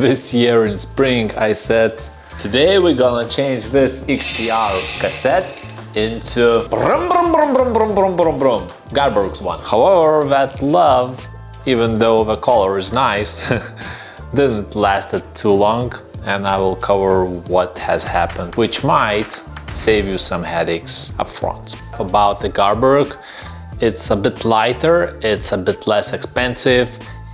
this year in spring I said, today we're gonna change this XTR cassette into brum brum brum brum brum brum brum brum Garbaruk's one. However, that love, even though the color is nice, didn't last too long, and I will cover what has happened, which might save you some headaches up front. About the Garbaruk, it's a bit lighter, it's a bit less expensive,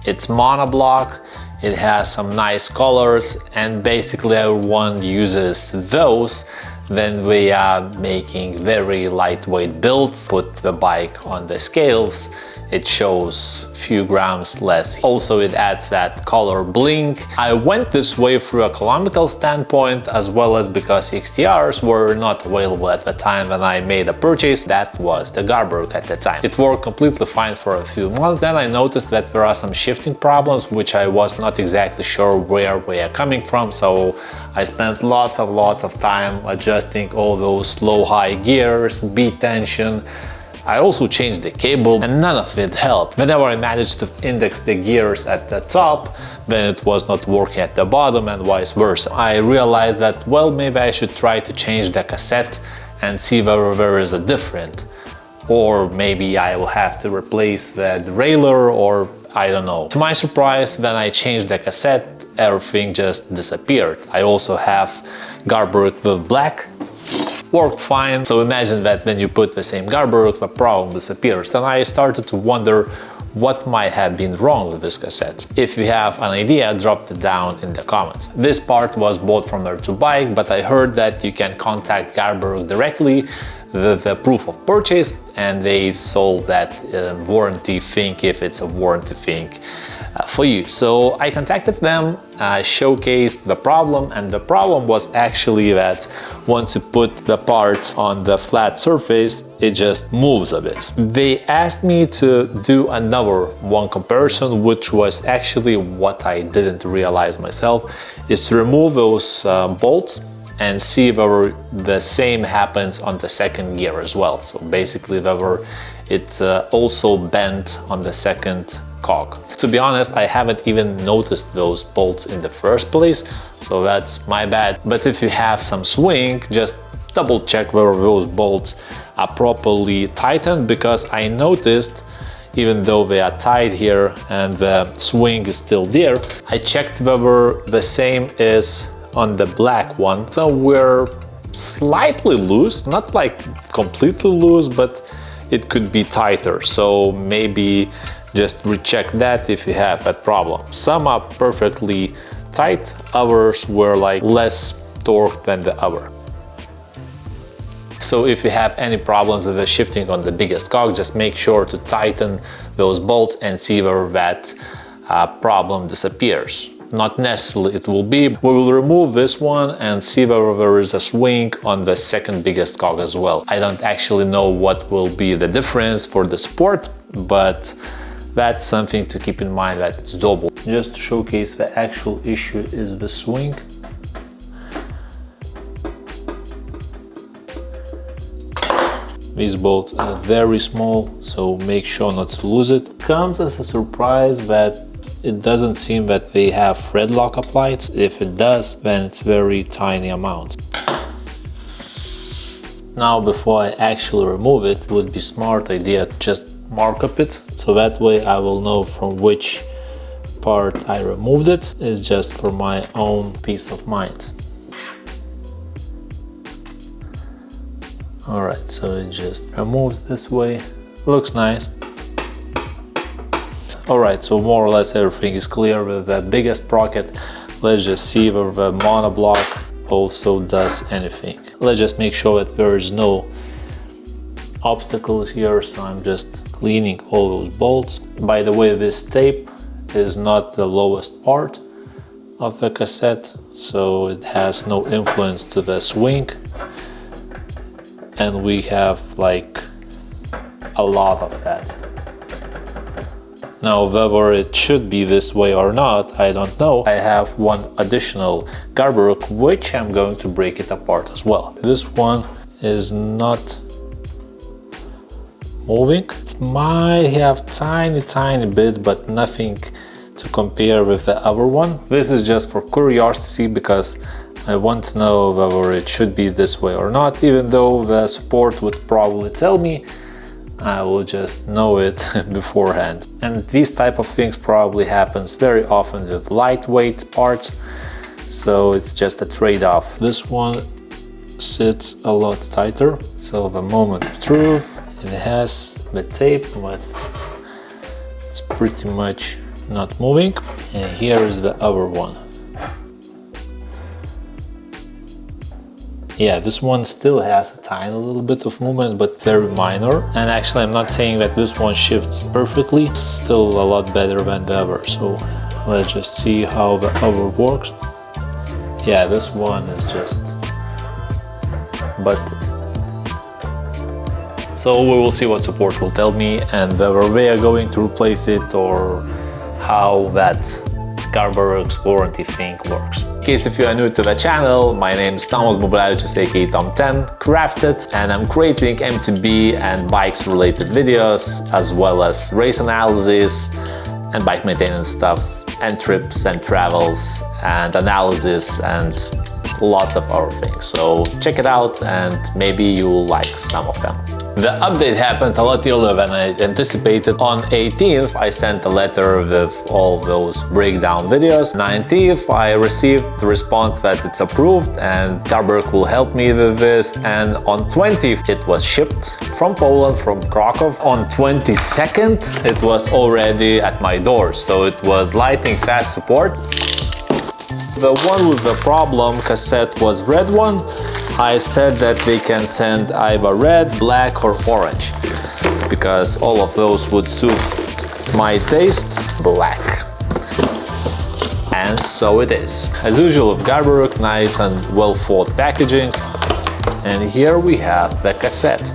it's monoblock, it has some nice colors, and basically everyone uses those when we are making very lightweight builds. Put the bike on the scales, it shows a few grams less. Also, it adds that color blink. I went this way through a economical standpoint, as well as because XTRs were not available at the time when I made a purchase. That was the Garbaruk at the time. It worked completely fine for a few months. Then I noticed that there are some shifting problems, which I was not exactly sure where they are coming from. So I spent lots of time adjusting all those low-high gears, beat tension. I also changed the cable, and none of it helped. Whenever I managed to index the gears at the top, then it was not working at the bottom, and vice versa. I realized that, well, maybe I should try to change the cassette and see whether there is a difference. Or maybe I will have to replace the derailleur, or I don't know. To my surprise, when I changed the cassette, everything just disappeared. I also have Garbaruk with black. Worked fine. So imagine that when you put the same Garbaruk, the problem disappears. Then I started to wonder what might have been wrong with this cassette. If you have an idea, drop it down in the comments. This part was bought from their to bike, but I heard that you can contact Garbaruk directly with the proof of purchase, and they solve that warranty thing, if it's a warranty thing for you. So I contacted them, showcased the problem, and the problem was actually that once you put the part on the flat surface, it just moves a bit. They asked me to do another one comparison, which was actually what I didn't realize myself, is to remove those bolts and see whether the same happens on the second gear as well. So basically whether it also bent on the second cog. To be honest, I haven't even noticed those bolts in the first place, so that's my bad. But if you have some swing, just double check whether those bolts are properly tightened, because I noticed, even though they are tight here and the swing is still there, I checked whether the same is on the black one. So we're slightly loose, not like completely loose, but it could be tighter. So maybe just recheck that if you have that problem. Some are perfectly tight, others were like less torque than the other. So if you have any problems with the shifting on the biggest cog, just make sure to tighten those bolts and see whether that problem disappears. Not necessarily it will be. We will remove this one and see whether there is a swing on the second biggest cog as well. I don't actually know what will be the difference for the support, but that's something to keep in mind, that it's doable. Just to showcase the actual issue is the swing. These bolts are very small, so make sure not to lose it. Comes as a surprise that it doesn't seem that they have thread lock applied. If it does, then it's very tiny amount. Now, before I actually remove it, it would be smart idea to just mark up it, so that way I will know from which part I removed it. It's just for my own peace of mind. Alright, so it just removes this way. Looks nice. Alright, so more or less everything is clear with the biggest sprocket. Let's just see whether the monoblock also does anything. Let's just make sure that there is no obstacles here, so I'm just cleaning all those bolts. By the way, this tape is not the lowest part of the cassette, so it has no influence to the swing, and we have like a lot of that. Now, whether it should be this way or not, I don't know. I have one additional Garbaruk, which I'm going to break it apart as well. This one is not moving. It might have tiny bit, but nothing to compare with the other one. This is just for curiosity because I want to know whether it should be this way or not, even though the support would probably tell me. I will just know it beforehand. And these type of things probably happens very often with lightweight parts, so it's just a trade-off. This one sits a lot tighter, so the moment of truth, it has the tape, but it's pretty much not moving. And here is the other one. Yeah, this one still has a tiny little bit of movement, but very minor. And actually, I'm not saying that this one shifts perfectly. It's still a lot better than the other. So let's just see how the other works. Yeah, this one is just busted. So we will see what support will tell me and whether we are going to replace it or how that Garbaruk's warranty thing works. In case if you are new to the channel, my name is Tomas Bublevičius, aka Tom10 Crafted, and I'm creating MTB and bikes related videos, as well as race analysis and bike maintenance stuff, and trips and travels and analysis and lots of other things. So check it out and maybe you will like some of them. The update happened a lot earlier than I anticipated. On 18th, I sent a letter with all those breakdown videos. 19th, I received the response that it's approved and Garbaruk will help me with this. And on 20th, it was shipped from Poland, from Krakow. On 22nd, it was already at my door. So it was lightning fast support. The one with the problem cassette was red one. I said that they can send either red, black or orange, because all of those would suit my taste. Black. And so it is. As usual with Garbaruk, nice and well thought packaging. And here we have the cassette.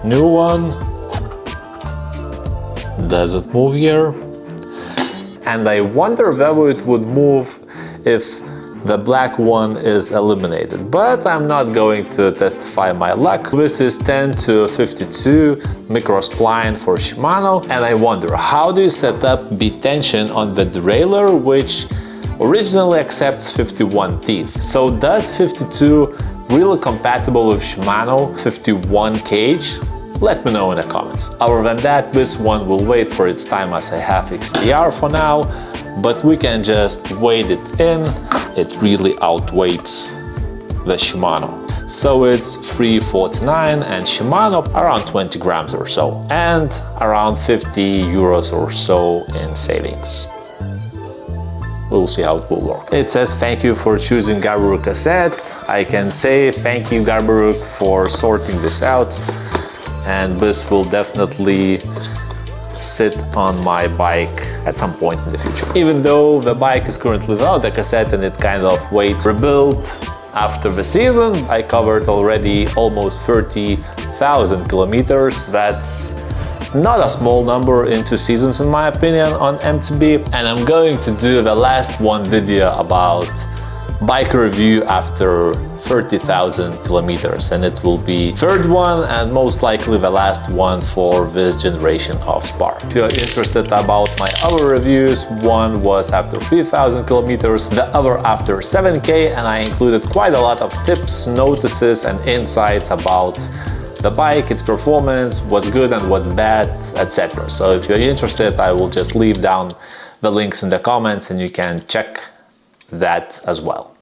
New one. Does it move here? And I wonder whether it would move if the black one is eliminated, but I'm not going to testify my luck. This is 10 to 52 micro spline for Shimano, and I wonder, how do you set up bead tension on the derailleur, which originally accepts 51 teeth? So does 52 really compatible with Shimano 51 cage? Let me know in the comments. Other than that, this one will wait for its time as I have XTR for now, but we can just weight it in. It really outweighs the Shimano. So it's 349 and Shimano around 20 grams or so, and around 50 euros or so in savings. We'll see how it will work. It says thank you for choosing Garbaruk cassette. I can say thank you Garbaruk for sorting this out, and this will definitely sit on my bike at some point in the future. Even though the bike is currently without the cassette and it kind of waits rebuild after the season, I covered already almost 30,000 kilometers. That's not a small number in 2 seasons in my opinion on MTB. And I'm going to do the last one video about bike review after 30,000 kilometers, and it will be third one and most likely the last one for this generation of spar. If you're interested about my other reviews, one was after 3,000 kilometers, the other after 7K, and I included quite a lot of tips, notices and insights about the bike, its performance, what's good and what's bad, etc. So if you're interested, I will just leave down the links in the comments and you can check that as well.